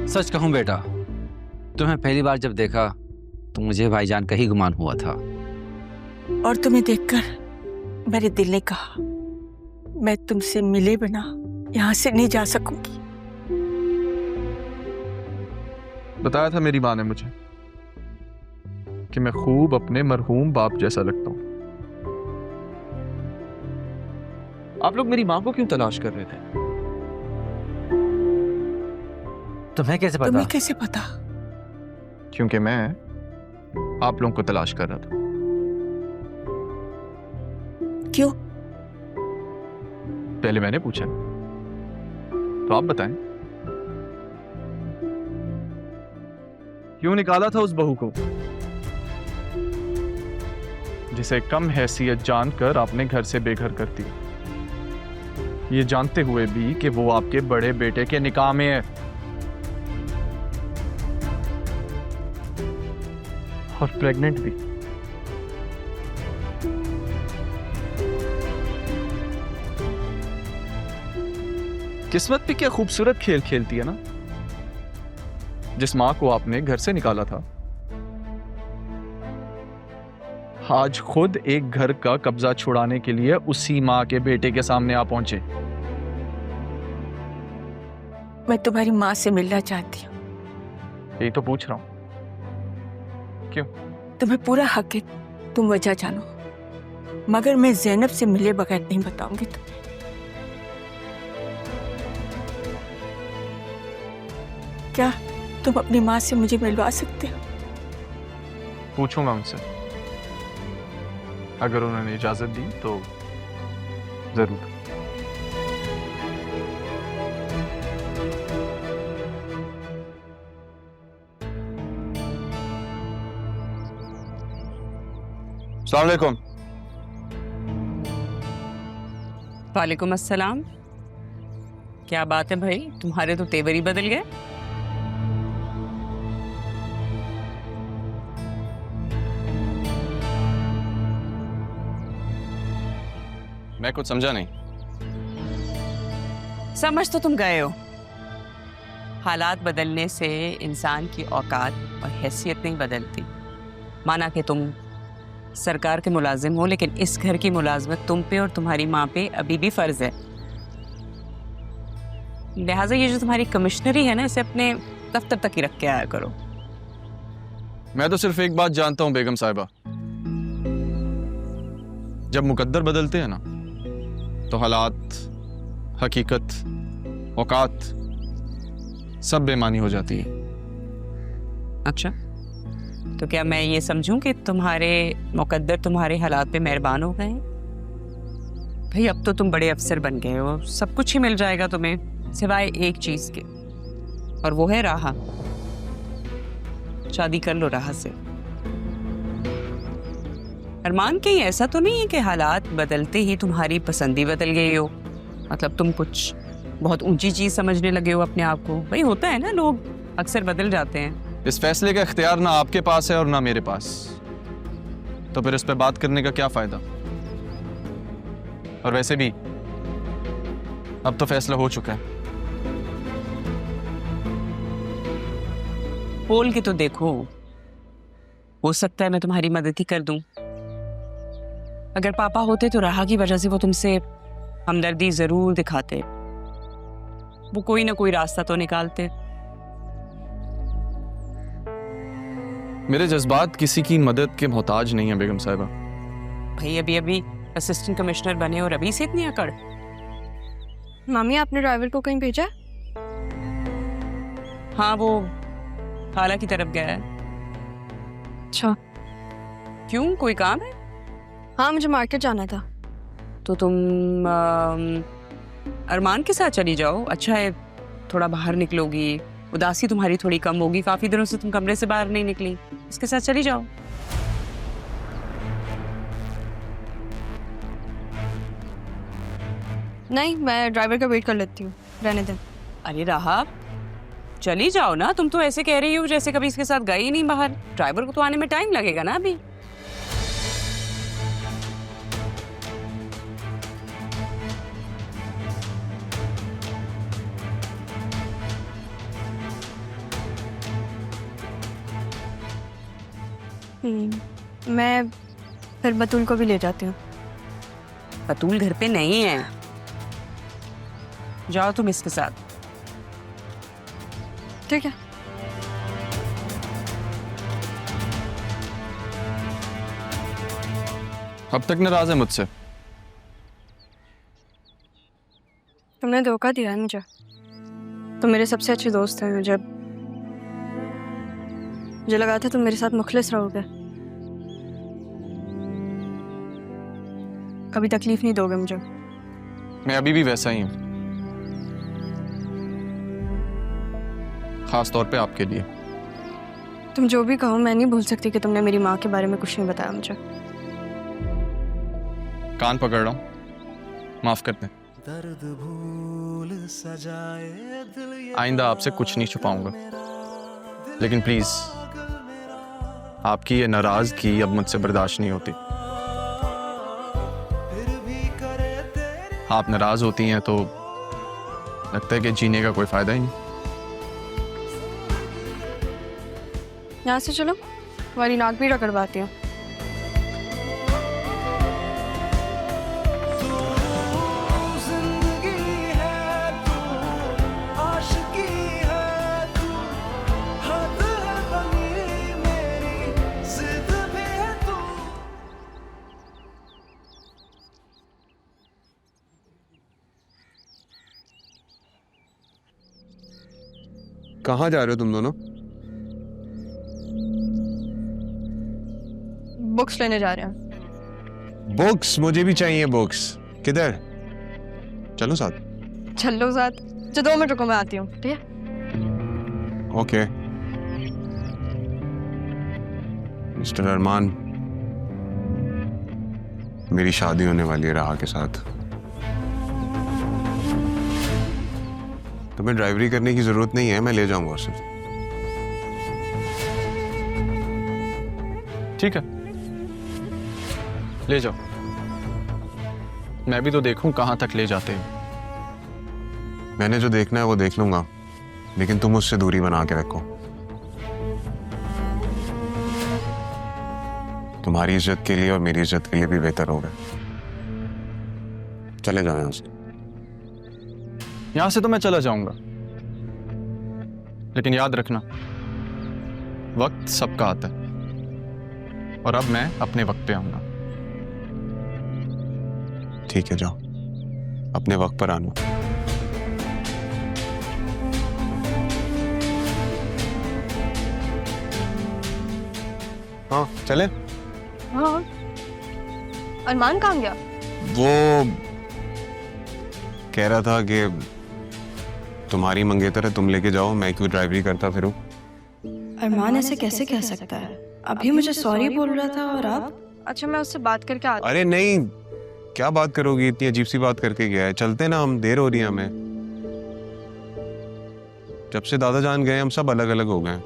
सच कहूं बेटा, तुम्हें पहली बार जब देखा तो मुझे भाईजान का ही गुमान हुआ था। और तुम्हें देखकर मेरे दिल ने कहा मैं तुमसे मिले बिना यहाँ से नहीं जा सकूंगी। बताया था मेरी माँ ने मुझे कि मैं खूब अपने मरहूम बाप जैसा लगता हूँ। आप लोग मेरी माँ को क्यों तलाश कर रहे थे? तुम्हें कैसे पता? तुम्हें कैसे पता? क्योंकि मैं आप लोगों को तलाश कर रहा था। क्यों? पहले मैंने पूछा, तो आप बताएं। क्यों निकाला था उस बहू को जिसे कम हैसियत जानकर आपने घर से बेघर कर दिया, ये जानते हुए भी कि वो आपके बड़े बेटे के निकाह में है और प्रेग्नेंट भी। किस्मत भी क्या खूबसूरत खेल खेलती है ना। जिस मां को आपने घर से निकाला था आज खुद एक घर का कब्जा छुड़ाने के लिए उसी मां के बेटे के सामने आ पहुंचे। मैं तुम्हारी माँ से मिलना चाहती हूँ। यही तो पूछ रहा हूं। क्यों? तुम्हें पूरा हक है, तुम वजह जानो, मगर मैं ज़ैनब से मिले बगैर नहीं बताऊंगी तुम्हें। क्या तुम अपनी माँ से मुझे मिलवा सकते हो? पूछूंगा उनसे, अगर उन्होंने इजाजत दी तो जरूर। अस्सलाम वालेकुम। वालेकुम अस्सलाम। क्या बात है भाई, तुम्हारे तो तेवर ही बदल गए। मैं कुछ समझा नहीं। समझ तो तुम गए हो। हालात बदलने से इंसान की औकात और हैसियत नहीं बदलती। माना कि तुम सरकार के मुलाजिम हो, लेकिन इस घर की मुलाजमत तुम पे और तुम्हारी माँ पे अभी भी फर्ज है। लिहाजा ये जो तुम्हारी कमिश्नरी है ना, इसे अपने दफ्तर तक ही रख के आया करो। मैं तो सिर्फ एक बात जानता हूं बेगम साहिबा, जब मुकद्दर बदलते हैं ना तो हालात, हकीकत, औकात सब बेमानी हो जाती है। अच्छा, तो क्या मैं ये समझूं कि तुम्हारे मुकद्दर तुम्हारे हालात पे मेहरबान हो गए हैं? भाई अब तो तुम बड़े अफसर बन गए हो, सब कुछ ही मिल जाएगा तुम्हें सिवाय एक चीज के, और वो है राहा। शादी कर लो राहा से। अरमान कहीं ऐसा तो नहीं है कि हालात बदलते ही तुम्हारी पसंद ही बदल गई हो? मतलब तुम कुछ बहुत ऊंची चीज समझने लगे हो अपने आप को? भाई होता है ना, लोग अक्सर बदल जाते हैं। इस फैसले का इख्तियार ना आपके पास है और ना मेरे पास, तो फिर इस पे बात करने का क्या फायदा? और वैसे भी अब तो फैसला हो चुका है। बोल के तो देखो, हो सकता है मैं तुम्हारी मदद ही कर दूं। अगर पापा होते तो राहा की वजह से वो तुमसे हमदर्दी जरूर दिखाते, वो कोई ना कोई रास्ता तो निकालते। मेरे जज्बात किसी की मदद के मोहताज नहीं है बेगम साहिबा। भाई अभी अभी असिस्टेंट कमिश्नर बने और अभी से इतनी अकड़। मम्मी आपने ड्राइवर को कहीं भेजा? हाँ, वो खाला की तरफ गया है। अच्छा। क्यों, कोई काम है? हाँ, मुझे मार्केट जाना था। तो तुम अरमान के साथ चली जाओ, अच्छा है, थोड़ा बाहर निकलोगी, उदासी तुम्हारी थोड़ी कम होगी। काफी दिनों से तुम कमरे से बाहर नहीं निकली, इसके साथ चली जाओ। नहीं, मैं ड्राइवर का वेट कर लेती हूँ, रहने दे। अरे राहा, चली जाओ ना। तुम तो ऐसे कह रही हो जैसे कभी इसके साथ गई ही नहीं बाहर। ड्राइवर को तो आने में टाइम लगेगा ना अभी। मैं फिर बतूल को भी ले जाती हूँ। बतूल घर पे नहीं है, जाओ तुम इसके साथ। ठीक है। अब तक नाराज है मुझसे? तुमने धोखा दिया है मुझे। तुम मेरे सबसे अच्छे दोस्त हैं। मुझे लगा था तुम मेरे साथ मुखलिस रहोगे, कभी तकलीफ नहीं दोगे मुझे। मैं अभी भी वैसा ही हूं, खास तौर पे आपके लिए। तुम जो भी कहो, मैं नहीं भूल सकती कि तुमने मेरी माँ के बारे में कुछ नहीं बताया मुझे। कान पकड़ रहा हूं, माफ कर दें। आइंदा आपसे कुछ नहीं छुपाऊंगा, लेकिन प्लीज आपकी ये नाराजगी अब मुझसे बर्दाश्त नहीं होती। आप नाराज होती हैं तो लगता है कि जीने का कोई फायदा ही नहीं। यहाँ से चलो, तुम्हारी नाक भी रगड़वाती हूँ। कहाँ जा रहे हो तुम दोनों? बुक्स लेने जा रहे हैं। बुक्स? मुझे भी चाहिए बुक्स। किधर? चलो साथ। चलो साथ। जो 2 मिनट रुको, मैं आती हूँ। ठीक है। ओके। मिस्टर अरमान, मेरी शादी होने वाली है राहा के साथ। तुम्हें ड्राइवरी करने की जरूरत नहीं है, मैं ले जाऊंगा उसे। ठीक है, ले जाओ। मैं भी तो देखूं कहां तक ले जाते हैं। मैंने जो देखना है वो देख लूंगा, लेकिन तुम उससे दूरी बना के रखो। तुम्हारी इज्जत के लिए और मेरी इज्जत के लिए भी बेहतर होगा। चले जाओ यहाँ से। यहां से तो मैं चला जाऊंगा, लेकिन याद रखना वक्त सबका आता है, और अब मैं अपने वक्त पे आऊंगा। ठीक है, जाओ, अपने वक्त पर आना। हाँ चले। हाँ। अरमान कहाँ गया? वो कह रहा था कि तुम्हारी मंगेतर है, तुम लेके जाओ, मैं क्यों ड्राइवरी करता फिरूं। अरमान ऐसे कैसे कह सकता है? अभी मुझे सॉरी बोल रहा था और अब? अच्छा, मैं उससे बात करके आती। अरे नहीं, क्या बात करोगी, इतनी अजीब सी बात करके गया है। चलते ना, हम देर हो रही है हमें। जब से दादा जान गए हम सब अलग अलग हो गए।